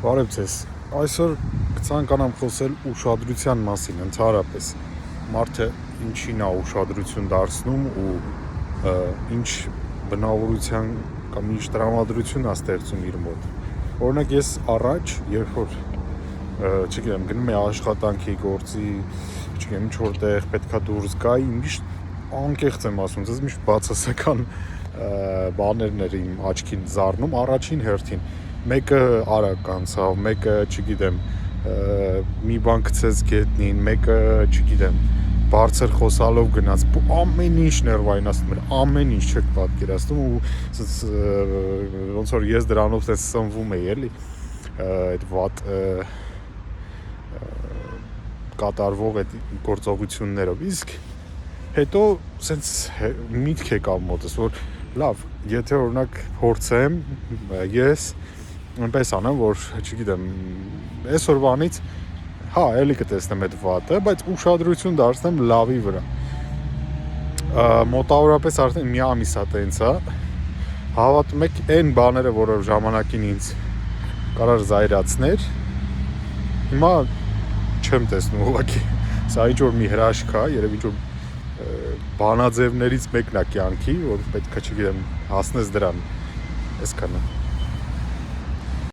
Բարև ձեզ, այսօր կցանկանամ խոսել ուշադրության մասին ընդհանրապես, մարդը ինչին է ուշադրություն դարձնում ու ինչ բնավորության կամ ինչ տրամադրություն է ստեղծում իր մոտ։ Օրինակ ես առաջ, երբ որ չգիտեմ, գնում եմ աշխատանքի, գործի, չգիտեմ, ինչ որտեղ պետքա դուրս գայի, միշտ անկեղծ եմ ասում, ես միշտ բացասական բաներն էր իմ աչքին զարնում առաջին հերթին։ Մեկը արագ անցավ, մեկը, չգիտեմ, մի բան գցեց գետնին, մեկը, չգիտեմ, բարձր խոսալով գնաց, ամեն ինչ ներվայնացնում էր, ամեն ինչ չեք պատկերացնում ու ոնց որ ես դրանով էս սնվում էի, էլի, այդ վատ կատարվող այդ գործողություններով, իսկ հետո սենց միտք եկավ մոտս, որ լավ, եթե օրինակ փորձեմ ես այնպես անեմ, որ չգիտեմ, այսօրվանից էլի կտեսնեմ այդ վատը, բայց ուշադրություն դարձնեմ լավի վրա։ Մոտավորապես արդեն մի ամիս է տենց է, հավատում եք այն բաները, որով ժամանակին ինձ կարար զայրացներ, հիմա չեմ տեսնում ուղղակի։ Սա ինչ որ մի հրաշք է, երևի ինչ որ բանաձևներից մեկն է կյանքի, որ պետք է, չգիտեմ, հասնես դրան, այսքանը։